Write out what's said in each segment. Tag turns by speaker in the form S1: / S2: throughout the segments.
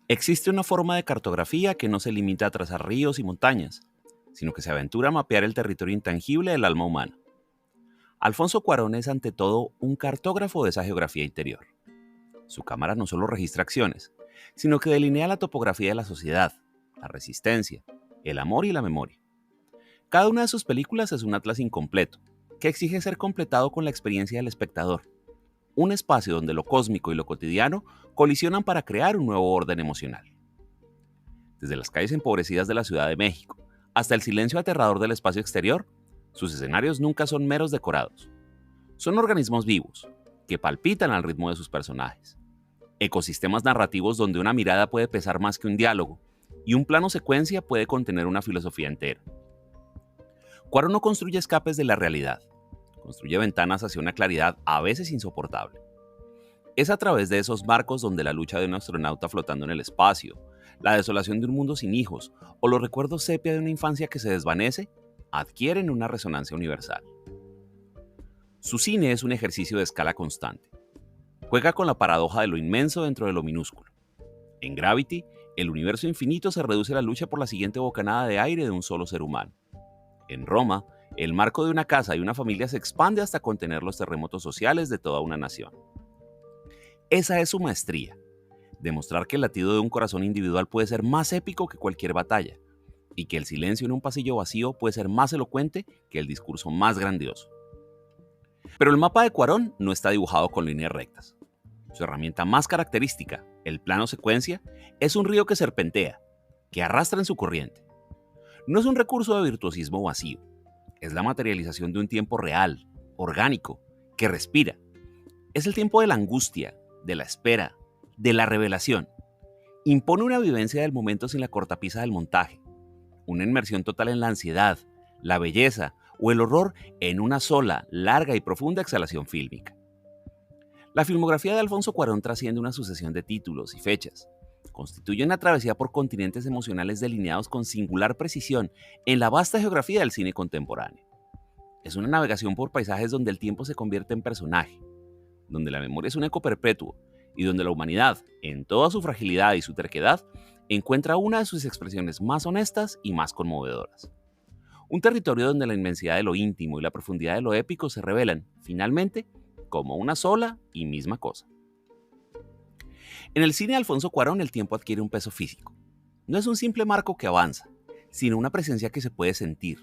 S1: Existe una forma de cartografía que no se limita a trazar ríos y montañas, sino que se aventura a mapear el territorio intangible del alma humana. Alfonso Cuarón es ante todo un cartógrafo de esa geografía interior. Su cámara no solo registra acciones, sino que delinea la topografía de la sociedad, la resistencia, el amor y la memoria. Cada una de sus películas es un atlas incompleto, que exige ser completado con la experiencia del espectador, un espacio donde lo cósmico y lo cotidiano colisionan para crear un nuevo orden emocional. Desde las calles empobrecidas de la Ciudad de México hasta el silencio aterrador del espacio exterior, sus escenarios nunca son meros decorados. Son organismos vivos, que palpitan al ritmo de sus personajes. Ecosistemas narrativos donde una mirada puede pesar más que un diálogo, y un plano secuencia puede contener una filosofía entera. Cuarón no construye escapes de la realidad, construye ventanas hacia una claridad a veces insoportable. Es a través de esos marcos donde la lucha de un astronauta flotando en el espacio, la desolación de un mundo sin hijos o los recuerdos sepia de una infancia que se desvanece, adquieren una resonancia universal. Su cine es un ejercicio de escala constante. Juega con la paradoja de lo inmenso dentro de lo minúsculo. En Gravity, el universo infinito se reduce a la lucha por la siguiente bocanada de aire de un solo ser humano. En Roma, el marco de una casa y una familia se expande hasta contener los terremotos sociales de toda una nación. Esa es su maestría, demostrar que el latido de un corazón individual puede ser más épico que cualquier batalla, y que el silencio en un pasillo vacío puede ser más elocuente que el discurso más grandioso. Pero el mapa de Cuarón no está dibujado con líneas rectas. Su herramienta más característica, el plano secuencia, es un río que serpentea, que arrastra en su corriente. No es un recurso de virtuosismo vacío, es la materialización de un tiempo real, orgánico, que respira. Es el tiempo de la angustia, de la espera, de la revelación. Impone una vivencia del momento sin la cortapisa del montaje, una inmersión total en la ansiedad, la belleza o el horror en una sola, larga y profunda exhalación fílmica. La filmografía de Alfonso Cuarón trasciende una sucesión de títulos y fechas. Constituye una travesía por continentes emocionales delineados con singular precisión en la vasta geografía del cine contemporáneo. Es una navegación por paisajes donde el tiempo se convierte en personaje, donde la memoria es un eco perpetuo y donde la humanidad, en toda su fragilidad y su terquedad, encuentra una de sus expresiones más honestas y más conmovedoras. Un territorio donde la inmensidad de lo íntimo y la profundidad de lo épico se revelan, finalmente, como una sola y misma cosa. En el cine de Alfonso Cuarón el tiempo adquiere un peso físico. No es un simple marco que avanza, sino una presencia que se puede sentir,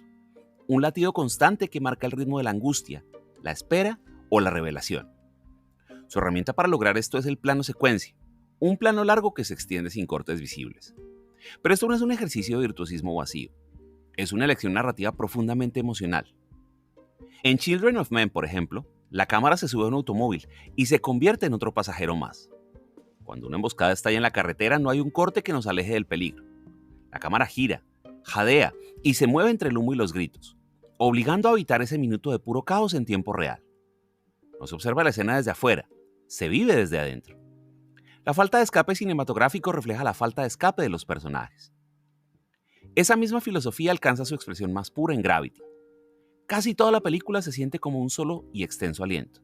S1: un latido constante que marca el ritmo de la angustia, la espera o la revelación. Su herramienta para lograr esto es el plano secuencia, un plano largo que se extiende sin cortes visibles. Pero esto no es un ejercicio de virtuosismo vacío, es una elección narrativa profundamente emocional. En Children of Men, por ejemplo, la cámara se sube a un automóvil y se convierte en otro pasajero más. Cuando una emboscada estalla en la carretera, no hay un corte que nos aleje del peligro. La cámara gira, jadea y se mueve entre el humo y los gritos, obligando a habitar ese minuto de puro caos en tiempo real. No se observa la escena desde afuera, se vive desde adentro. La falta de escape cinematográfico refleja la falta de escape de los personajes. Esa misma filosofía alcanza su expresión más pura en Gravity. Casi toda la película se siente como un solo y extenso aliento.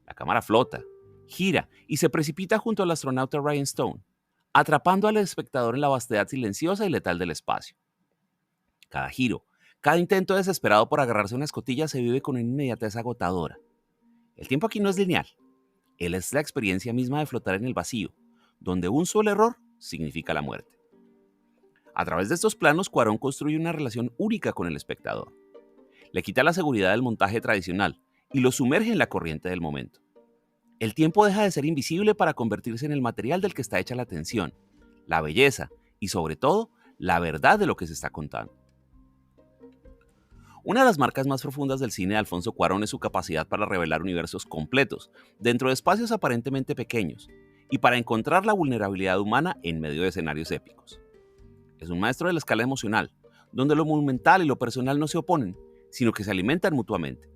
S1: La cámara flota, gira y se precipita junto al astronauta Ryan Stone, atrapando al espectador en la vastedad silenciosa y letal del espacio. Cada giro, cada intento desesperado por agarrarse a una escotilla se vive con una inmediatez agotadora. El tiempo aquí no es lineal. Él es la experiencia misma de flotar en el vacío, donde un solo error significa la muerte. A través de estos planos, Cuarón construye una relación única con el espectador. Le quita la seguridad del montaje tradicional y lo sumerge en la corriente del momento. El tiempo deja de ser invisible para convertirse en el material del que está hecha la tensión, la belleza y, sobre todo, la verdad de lo que se está contando. Una de las marcas más profundas del cine de Alfonso Cuarón es su capacidad para revelar universos completos, dentro de espacios aparentemente pequeños, y para encontrar la vulnerabilidad humana en medio de escenarios épicos. Es un maestro de la escala emocional, donde lo monumental y lo personal no se oponen, sino que se alimentan mutuamente,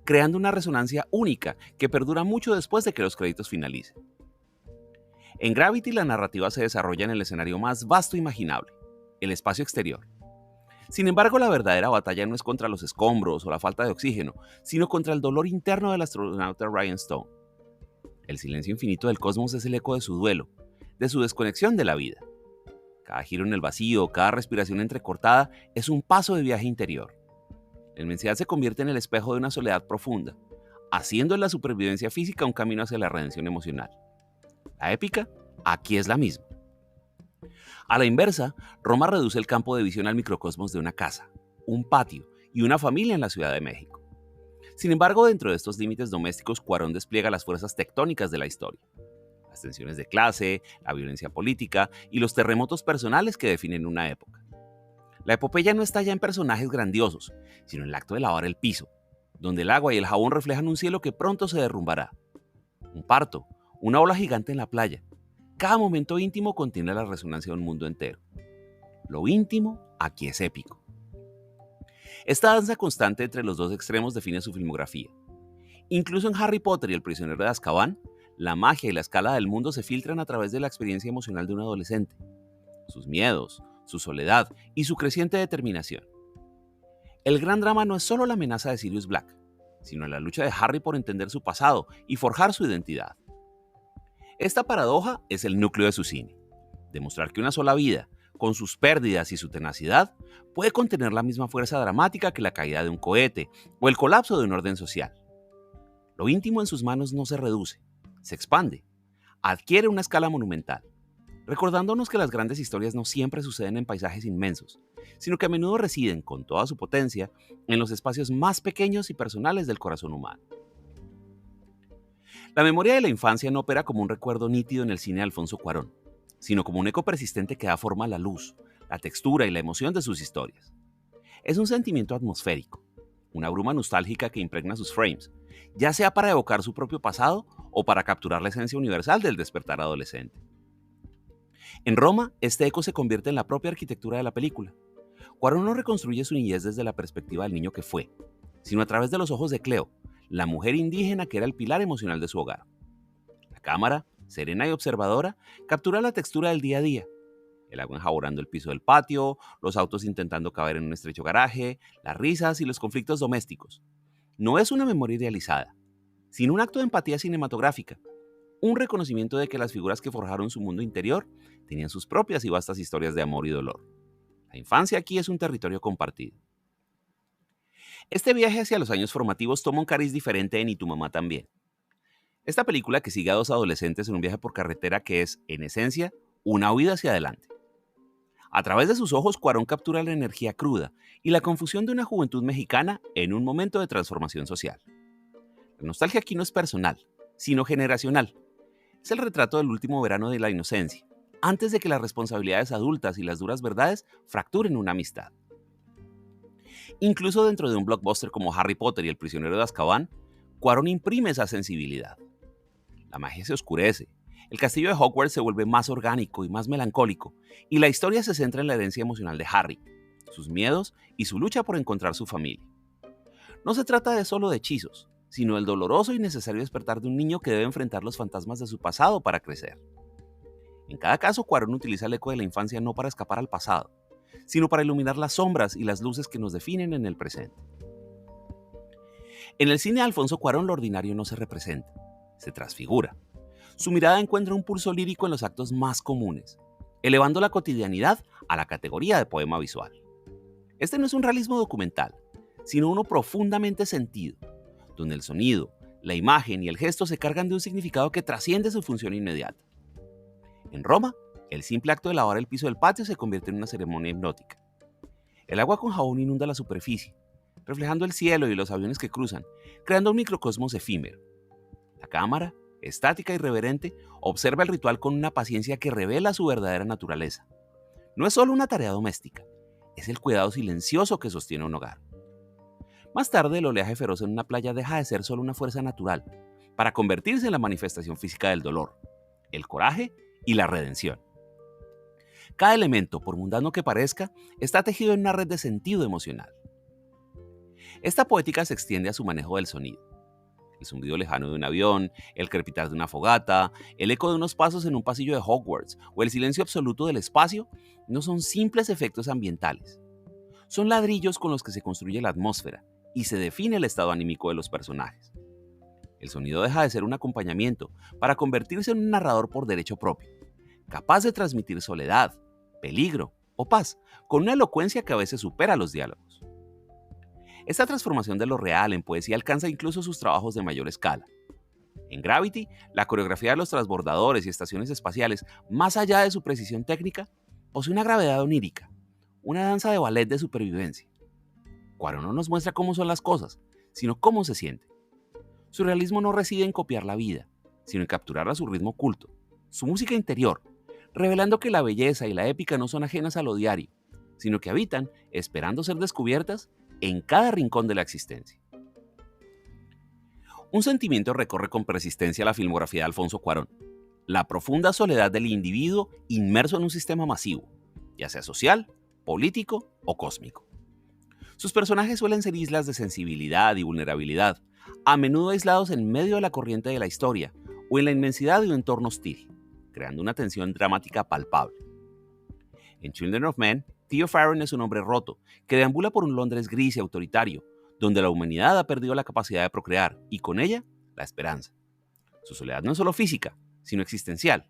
S1: creando una resonancia única que perdura mucho después de que los créditos finalicen. En Gravity la narrativa se desarrolla en el escenario más vasto imaginable, el espacio exterior. Sin embargo, la verdadera batalla no es contra los escombros o la falta de oxígeno, sino contra el dolor interno del astronauta Ryan Stone. El silencio infinito del cosmos es el eco de su duelo, de su desconexión de la vida. Cada giro en el vacío, cada respiración entrecortada es un paso de viaje interior. La inmensidad se convierte en el espejo de una soledad profunda, haciendo de la supervivencia física un camino hacia la redención emocional. La épica aquí es la misma. A la inversa, Roma reduce el campo de visión al microcosmos de una casa, un patio y una familia en la Ciudad de México. Sin embargo, dentro de estos límites domésticos, Cuarón despliega las fuerzas tectónicas de la historia. Las tensiones de clase, la violencia política y los terremotos personales que definen una época. La epopeya no está ya en personajes grandiosos, sino en el acto de lavar el piso, donde el agua y el jabón reflejan un cielo que pronto se derrumbará. Un parto, una ola gigante en la playa. Cada momento íntimo contiene la resonancia de un mundo entero. Lo íntimo aquí es épico. Esta danza constante entre los dos extremos define su filmografía. Incluso en Harry Potter y el prisionero de Azkaban, la magia y la escala del mundo se filtran a través de la experiencia emocional de un adolescente, sus miedos, su soledad y su creciente determinación. El gran drama no es solo la amenaza de Sirius Black, sino la lucha de Harry por entender su pasado y forjar su identidad. Esta paradoja es el núcleo de su cine, demostrar que una sola vida, con sus pérdidas y su tenacidad, puede contener la misma fuerza dramática que la caída de un cohete o el colapso de un orden social. Lo íntimo en sus manos no se reduce, se expande, adquiere una escala monumental, recordándonos que las grandes historias no siempre suceden en paisajes inmensos, sino que a menudo residen con toda su potencia en los espacios más pequeños y personales del corazón humano. La memoria de la infancia no opera como un recuerdo nítido en el cine de Alfonso Cuarón, sino como un eco persistente que da forma a la luz, la textura y la emoción de sus historias. Es un sentimiento atmosférico, una bruma nostálgica que impregna sus frames, ya sea para evocar su propio pasado o para capturar la esencia universal del despertar adolescente. En Roma, este eco se convierte en la propia arquitectura de la película. Cuarón no reconstruye su niñez desde la perspectiva del niño que fue, sino a través de los ojos de Cleo, la mujer indígena que era el pilar emocional de su hogar. La cámara, serena y observadora, captura la textura del día a día. El agua enjabonando el piso del patio, los autos intentando caber en un estrecho garaje, las risas y los conflictos domésticos. No es una memoria idealizada, sino un acto de empatía cinematográfica, un reconocimiento de que las figuras que forjaron su mundo interior tenían sus propias y vastas historias de amor y dolor. La infancia aquí es un territorio compartido. Este viaje hacia los años formativos toma un cariz diferente en Y tu mamá también. Esta película que sigue a dos adolescentes en un viaje por carretera que es, en esencia, una huida hacia adelante. A través de sus ojos, Cuarón captura la energía cruda y la confusión de una juventud mexicana en un momento de transformación social. La nostalgia aquí no es personal, sino generacional. Es el retrato del último verano de la inocencia, antes de que las responsabilidades adultas y las duras verdades fracturen una amistad. Incluso dentro de un blockbuster como Harry Potter y el prisionero de Azkaban, Cuarón imprime esa sensibilidad. La magia se oscurece, el castillo de Hogwarts se vuelve más orgánico y más melancólico, y la historia se centra en la herencia emocional de Harry, sus miedos y su lucha por encontrar su familia. No se trata de solo de hechizos, sino del doloroso y necesario despertar de un niño que debe enfrentar los fantasmas de su pasado para crecer. En cada caso, Cuarón utiliza el eco de la infancia no para escapar al pasado, sino para iluminar las sombras y las luces que nos definen en el presente. En el cine de Alfonso Cuarón lo ordinario no se representa, se transfigura. Su mirada encuentra un pulso lírico en los actos más comunes, elevando la cotidianidad a la categoría de poema visual. Este no es un realismo documental, sino uno profundamente sentido, donde el sonido, la imagen y el gesto se cargan de un significado que trasciende su función inmediata. En Roma, el simple acto de lavar el piso del patio se convierte en una ceremonia hipnótica. El agua con jabón inunda la superficie, reflejando el cielo y los aviones que cruzan, creando un microcosmos efímero. La cámara, estática y reverente, observa el ritual con una paciencia que revela su verdadera naturaleza. No es solo una tarea doméstica, es el cuidado silencioso que sostiene un hogar. Más tarde, el oleaje feroz en una playa deja de ser solo una fuerza natural, para convertirse en la manifestación física del dolor, el coraje y la redención. Cada elemento, por mundano que parezca, está tejido en una red de sentido emocional. Esta poética se extiende a su manejo del sonido. El zumbido lejano de un avión, el crepitar de una fogata, el eco de unos pasos en un pasillo de Hogwarts o el silencio absoluto del espacio no son simples efectos ambientales. Son ladrillos con los que se construye la atmósfera y se define el estado anímico de los personajes. El sonido deja de ser un acompañamiento para convertirse en un narrador por derecho propio, capaz de transmitir soledad, peligro o paz, con una elocuencia que a veces supera los diálogos. Esta transformación de lo real en poesía alcanza incluso sus trabajos de mayor escala. En Gravity, la coreografía de los transbordadores y estaciones espaciales, más allá de su precisión técnica, posee una gravedad onírica, una danza de ballet de supervivencia. Cuarón no nos muestra cómo son las cosas, sino cómo se sienten. Su realismo no reside en copiar la vida, sino en capturarla a su ritmo oculto, su música interior, revelando que la belleza y la épica no son ajenas a lo diario, sino que habitan, esperando ser descubiertas, en cada rincón de la existencia. Un sentimiento recorre con persistencia la filmografía de Alfonso Cuarón: la profunda soledad del individuo inmerso en un sistema masivo, ya sea social, político o cósmico. Sus personajes suelen ser islas de sensibilidad y vulnerabilidad, a menudo aislados en medio de la corriente de la historia o en la inmensidad de un entorno hostil, creando una tensión dramática palpable. En Children of Men, Theo Farron es un hombre roto que deambula por un Londres gris y autoritario, donde la humanidad ha perdido la capacidad de procrear y con ella la esperanza. Su soledad no es solo física, sino existencial.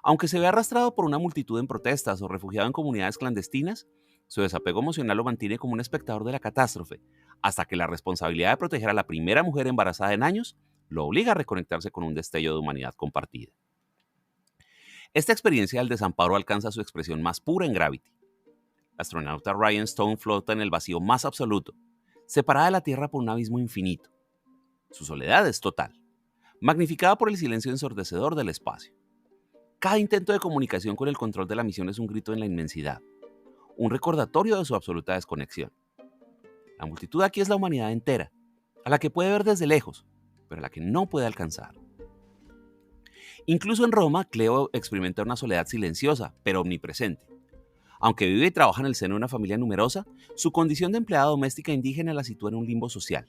S1: Aunque se ve arrastrado por una multitud en protestas o refugiado en comunidades clandestinas, su desapego emocional lo mantiene como un espectador de la catástrofe, hasta que la responsabilidad de proteger a la primera mujer embarazada en años lo obliga a reconectarse con un destello de humanidad compartida. Esta experiencia del desamparo alcanza su expresión más pura en Gravity. La astronauta Ryan Stone flota en el vacío más absoluto, separada de la Tierra por un abismo infinito. Su soledad es total, magnificada por el silencio ensordecedor del espacio. Cada intento de comunicación con el control de la misión es un grito en la inmensidad, un recordatorio de su absoluta desconexión. La multitud aquí es la humanidad entera, a la que puede ver desde lejos, pero a la que no puede alcanzar. Incluso en Roma, Cleo experimenta una soledad silenciosa, pero omnipresente. Aunque vive y trabaja en el seno de una familia numerosa, su condición de empleada doméstica indígena la sitúa en un limbo social.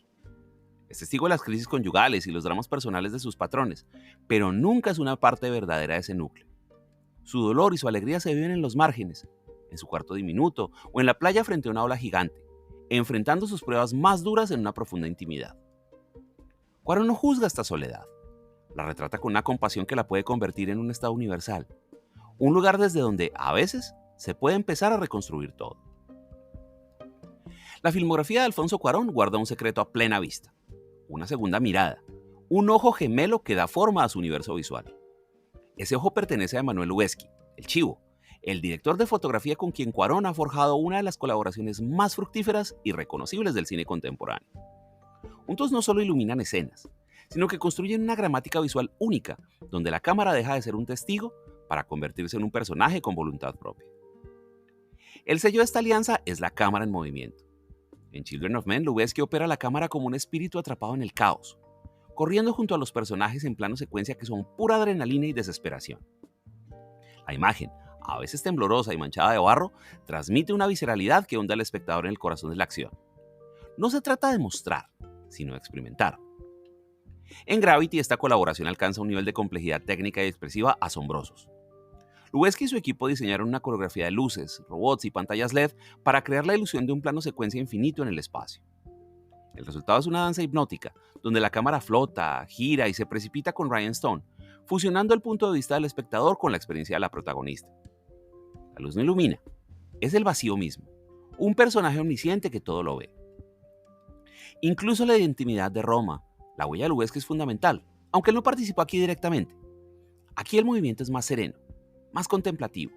S1: Es testigo de las crisis conyugales y los dramas personales de sus patrones, pero nunca es una parte verdadera de ese núcleo. Su dolor y su alegría se viven en los márgenes, en su cuarto diminuto o en la playa frente a una ola gigante, enfrentando sus pruebas más duras en una profunda intimidad. Cuarón no juzga esta soledad. La retrata con una compasión que la puede convertir en un estado universal, un lugar desde donde, a veces, se puede empezar a reconstruir todo. La filmografía de Alfonso Cuarón guarda un secreto a plena vista: una segunda mirada, un ojo gemelo que da forma a su universo visual. Ese ojo pertenece a Emanuel Lubezki, el Chivo, el director de fotografía con quien Cuarón ha forjado una de las colaboraciones más fructíferas y reconocibles del cine contemporáneo. Juntos no solo iluminan escenas, sino que construyen una gramática visual única, donde la cámara deja de ser un testigo para convertirse en un personaje con voluntad propia. El sello de esta alianza es la cámara en movimiento. En Children of Men, Lubezki opera la cámara como un espíritu atrapado en el caos, corriendo junto a los personajes en plano secuencia que son pura adrenalina y desesperación. La imagen, a veces temblorosa y manchada de barro, transmite una visceralidad que hunde al espectador en el corazón de la acción. No se trata de mostrar, sino de experimentar. En Gravity, esta colaboración alcanza un nivel de complejidad técnica y expresiva asombrosos. Lubezki y su equipo diseñaron una coreografía de luces, robots y pantallas LED para crear la ilusión de un plano secuencia infinito en el espacio. El resultado es una danza hipnótica, donde la cámara flota, gira y se precipita con Ryan Stone, fusionando el punto de vista del espectador con la experiencia de la protagonista. La luz no ilumina, es el vacío mismo, un personaje omnisciente que todo lo ve. Incluso la intimidad de Roma, la huella de Lubezki es fundamental, aunque él no participó aquí directamente. Aquí el movimiento es más sereno, más contemplativo.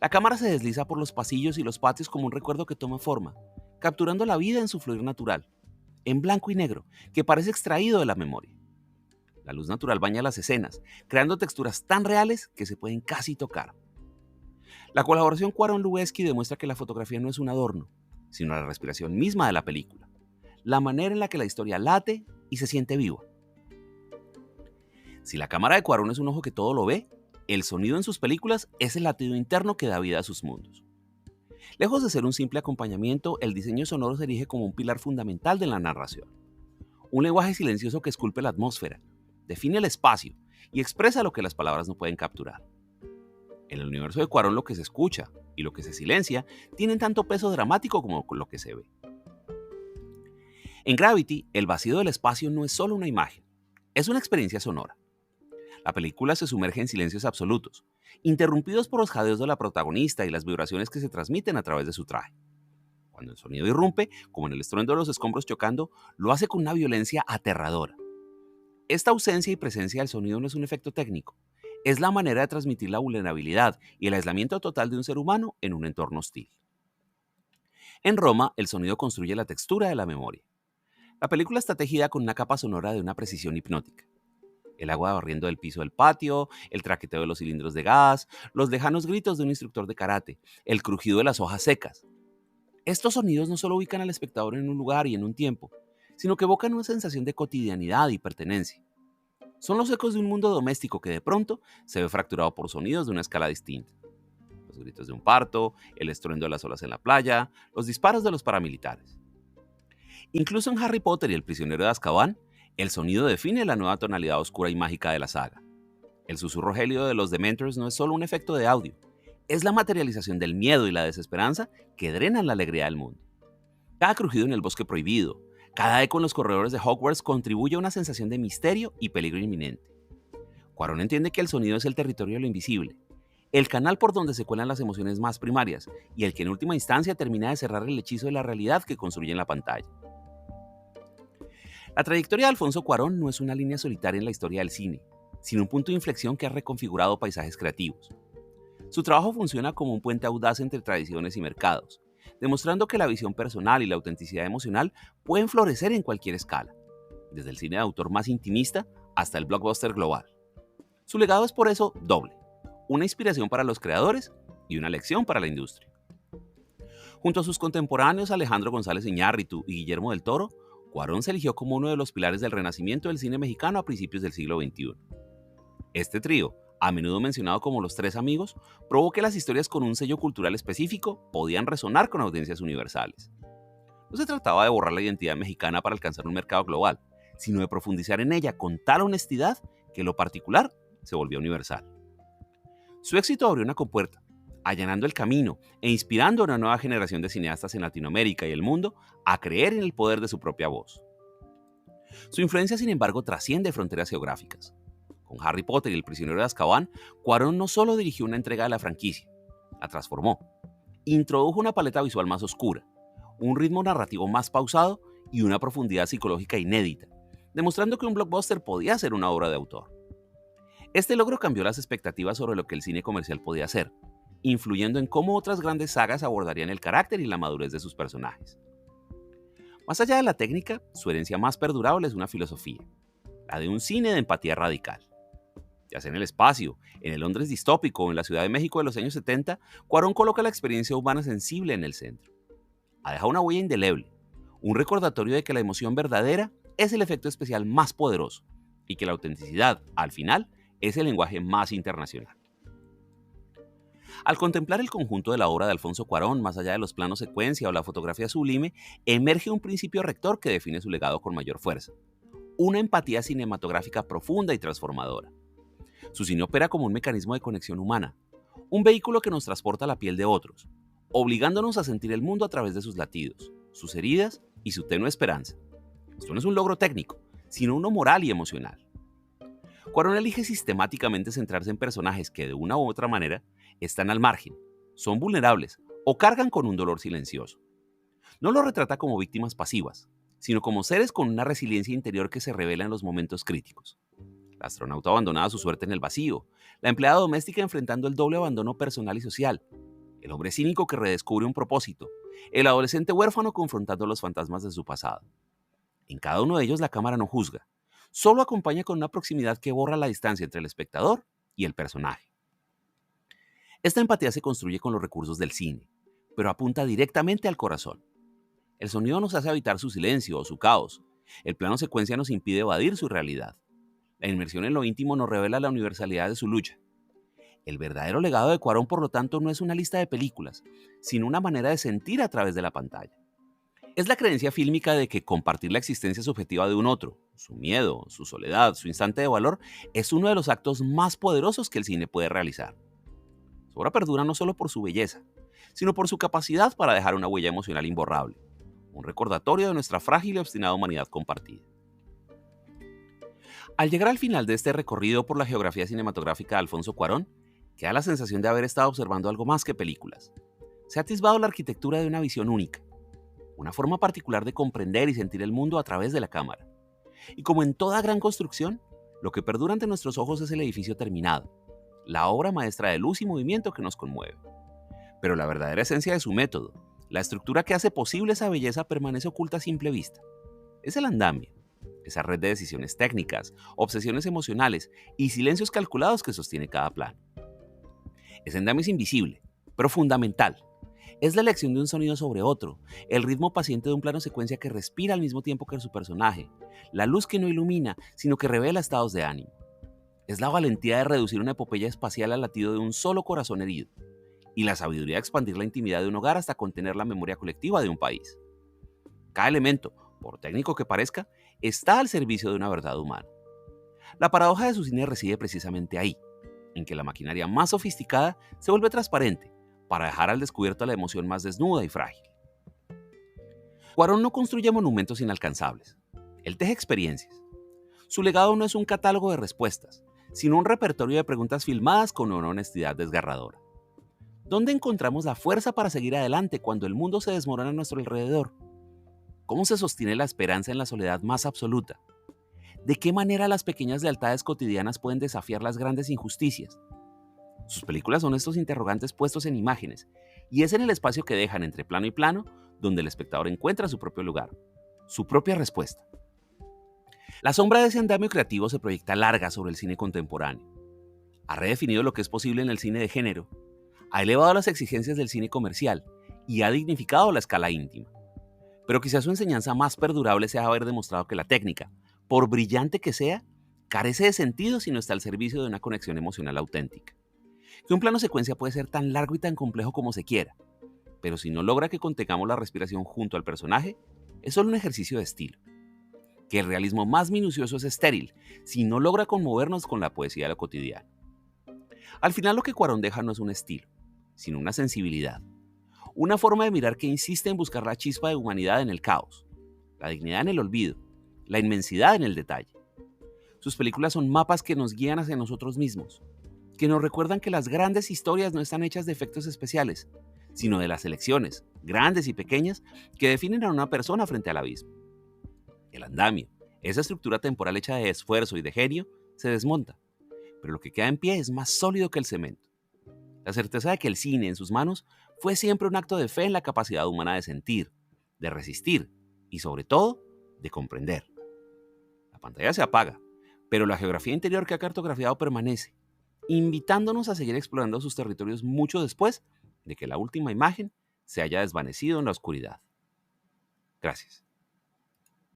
S1: La cámara se desliza por los pasillos y los patios como un recuerdo que toma forma, capturando la vida en su fluir natural, en blanco y negro, que parece extraído de la memoria. La luz natural baña las escenas, creando texturas tan reales que se pueden casi tocar. La colaboración Cuarón-Lubezki demuestra que la fotografía no es un adorno, sino la respiración misma de la película, la manera en la que la historia late y se siente viva. Si la cámara de Cuarón es un ojo que todo lo ve, el sonido en sus películas es el latido interno que da vida a sus mundos. Lejos de ser un simple acompañamiento, el diseño sonoro se erige como un pilar fundamental de la narración. Un lenguaje silencioso que esculpe la atmósfera, define el espacio y expresa lo que las palabras no pueden capturar. En el universo de Cuarón, lo que se escucha y lo que se silencia tienen tanto peso dramático como lo que se ve. En Gravity, el vacío del espacio no es solo una imagen, es una experiencia sonora. La película se sumerge en silencios absolutos, interrumpidos por los jadeos de la protagonista y las vibraciones que se transmiten a través de su traje. Cuando el sonido irrumpe, como en el estruendo de los escombros chocando, lo hace con una violencia aterradora. Esta ausencia y presencia del sonido no es un efecto técnico, es la manera de transmitir la vulnerabilidad y el aislamiento total de un ser humano en un entorno hostil. En Roma, el sonido construye la textura de la memoria. La película está tejida con una capa sonora de una precisión hipnótica. El agua barriendo del piso del patio, el traqueteo de los cilindros de gas, los lejanos gritos de un instructor de karate, el crujido de las hojas secas. Estos sonidos no solo ubican al espectador en un lugar y en un tiempo, sino que evocan una sensación de cotidianidad y pertenencia. Son los ecos de un mundo doméstico que de pronto se ve fracturado por sonidos de una escala distinta. Los gritos de un parto, el estruendo de las olas en la playa, los disparos de los paramilitares. Incluso en Harry Potter y el prisionero de Azkaban, el sonido define la nueva tonalidad oscura y mágica de la saga. El susurro gélido de los Dementors no es solo un efecto de audio, es la materialización del miedo y la desesperanza que drenan la alegría del mundo. Cada crujido en el bosque prohibido, cada eco en los corredores de Hogwarts contribuye a una sensación de misterio y peligro inminente. Cuarón entiende que el sonido es el territorio de lo invisible, el canal por donde se cuelan las emociones más primarias y el que en última instancia termina de cerrar el hechizo de la realidad que construye en la pantalla. La trayectoria de Alfonso Cuarón no es una línea solitaria en la historia del cine, sino un punto de inflexión que ha reconfigurado paisajes creativos. Su trabajo funciona como un puente audaz entre tradiciones y mercados, demostrando que la visión personal y la autenticidad emocional pueden florecer en cualquier escala, desde el cine de autor más intimista hasta el blockbuster global. Su legado es por eso doble, una inspiración para los creadores y una lección para la industria. Junto a sus contemporáneos Alejandro González Iñárritu y Guillermo del Toro, Cuarón se eligió como uno de los pilares del renacimiento del cine mexicano a principios del siglo XXI. Este trío, a menudo mencionado como los Tres Amigos, probó que las historias con un sello cultural específico podían resonar con audiencias universales. No se trataba de borrar la identidad mexicana para alcanzar un mercado global, sino de profundizar en ella con tal honestidad que lo particular se volvió universal. Su éxito abrió una compuerta, allanando el camino e inspirando a una nueva generación de cineastas en Latinoamérica y el mundo a creer en el poder de su propia voz. Su influencia, sin embargo, trasciende fronteras geográficas. Con Harry Potter y el prisionero de Azkaban, Cuarón no solo dirigió una entrega de la franquicia, la transformó. Introdujo una paleta visual más oscura, un ritmo narrativo más pausado y una profundidad psicológica inédita, demostrando que un blockbuster podía ser una obra de autor. Este logro cambió las expectativas sobre lo que el cine comercial podía ser, influyendo en cómo otras grandes sagas abordarían el carácter y la madurez de sus personajes. Más allá de la técnica, su herencia más perdurable es una filosofía, la de un cine de empatía radical. Ya sea en el espacio, en el Londres distópico o en la Ciudad de México de los años 70, Cuarón coloca la experiencia humana sensible en el centro. Ha dejado una huella indeleble, un recordatorio de que la emoción verdadera es el efecto especial más poderoso y que la autenticidad, al final, es el lenguaje más internacional. Al contemplar el conjunto de la obra de Alfonso Cuarón, más allá de los planos secuencia o la fotografía sublime, emerge un principio rector que define su legado con mayor fuerza: una empatía cinematográfica profunda y transformadora. Su cine opera como un mecanismo de conexión humana, un vehículo que nos transporta a la piel de otros, obligándonos a sentir el mundo a través de sus latidos, sus heridas y su tenue esperanza. Esto no es un logro técnico, sino uno moral y emocional. Cuarón elige sistemáticamente centrarse en personajes que de una u otra manera están al margen, son vulnerables o cargan con un dolor silencioso. No los retrata como víctimas pasivas, sino como seres con una resiliencia interior que se revela en los momentos críticos. La astronauta abandonada a su suerte en el vacío, la empleada doméstica enfrentando el doble abandono personal y social, el hombre cínico que redescubre un propósito, el adolescente huérfano confrontando los fantasmas de su pasado. En cada uno de ellos la cámara no juzga, solo acompaña con una proximidad que borra la distancia entre el espectador y el personaje. Esta empatía se construye con los recursos del cine, pero apunta directamente al corazón. El sonido nos hace habitar su silencio o su caos. El plano secuencia nos impide evadir su realidad. La inmersión en lo íntimo nos revela la universalidad de su lucha. El verdadero legado de Cuarón, por lo tanto, no es una lista de películas, sino una manera de sentir a través de la pantalla. Es la creencia fílmica de que compartir la existencia subjetiva de un otro, su miedo, su soledad, su instante de valor, es uno de los actos más poderosos que el cine puede realizar. Su obra perdura no solo por su belleza, sino por su capacidad para dejar una huella emocional imborrable, un recordatorio de nuestra frágil y obstinada humanidad compartida. Al llegar al final de este recorrido por la geografía cinematográfica de Alfonso Cuarón, Queda la sensación de haber estado observando algo más que películas. Se ha atisbado la arquitectura de una visión única, una forma particular de comprender y sentir el mundo a través de la cámara. Y como en toda gran construcción, lo que perdura ante nuestros ojos es el edificio terminado, la obra maestra de luz y movimiento que nos conmueve. Pero la verdadera esencia de su método, la estructura que hace posible esa belleza, permanece oculta a simple vista. Es el andamio, esa red de decisiones técnicas, obsesiones emocionales y silencios calculados que sostiene cada plano. Ese andamio es invisible, pero fundamental. Es la elección de un sonido sobre otro, el ritmo paciente de un plano secuencia que respira al mismo tiempo que su personaje, la luz que no ilumina, sino que revela estados de ánimo. Es la valentía de reducir una epopeya espacial al latido de un solo corazón herido, y la sabiduría de expandir la intimidad de un hogar hasta contener la memoria colectiva de un país. Cada elemento, por técnico que parezca, está al servicio de una verdad humana. La paradoja de su cine reside precisamente ahí, en que la maquinaria más sofisticada se vuelve transparente para dejar al descubierto la emoción más desnuda y frágil. Cuarón no construye monumentos inalcanzables. Él teje experiencias. Su legado no es un catálogo de respuestas, sino un repertorio de preguntas filmadas con una honestidad desgarradora. ¿Dónde encontramos la fuerza para seguir adelante cuando el mundo se desmorona a nuestro alrededor? ¿Cómo se sostiene la esperanza en la soledad más absoluta? ¿De qué manera las pequeñas lealtades cotidianas pueden desafiar las grandes injusticias? Sus películas son estos interrogantes puestos en imágenes, y es en el espacio que dejan entre plano y plano donde el espectador encuentra su propio lugar, su propia respuesta. La sombra de ese andamio creativo se proyecta larga sobre el cine contemporáneo. Ha redefinido lo que es posible en el cine de género, ha elevado las exigencias del cine comercial y ha dignificado la escala íntima. Pero quizás su enseñanza más perdurable sea haber demostrado que la técnica, por brillante que sea, carece de sentido si no está al servicio de una conexión emocional auténtica. Que un plano secuencia puede ser tan largo y tan complejo como se quiera, pero si no logra que contengamos la respiración junto al personaje, es solo un ejercicio de estilo. Que el realismo más minucioso es estéril si no logra conmovernos con la poesía de lo cotidiano. Al final, lo que Cuarón deja no es un estilo, sino una sensibilidad. Una forma de mirar que insiste en buscar la chispa de humanidad en el caos, la dignidad en el olvido, la inmensidad en el detalle. Sus películas son mapas que nos guían hacia nosotros mismos, que nos recuerdan que las grandes historias no están hechas de efectos especiales, sino de las elecciones, grandes y pequeñas, que definen a una persona frente al abismo. El andamio, esa estructura temporal hecha de esfuerzo y de genio, se desmonta, pero lo que queda en pie es más sólido que el cemento. La certeza de que el cine en sus manos fue siempre un acto de fe en la capacidad humana de sentir, de resistir y, sobre todo, de comprender. La pantalla se apaga, pero la geografía interior que ha cartografiado permanece, invitándonos a seguir explorando sus territorios mucho después de que la última imagen se haya desvanecido en la oscuridad. Gracias.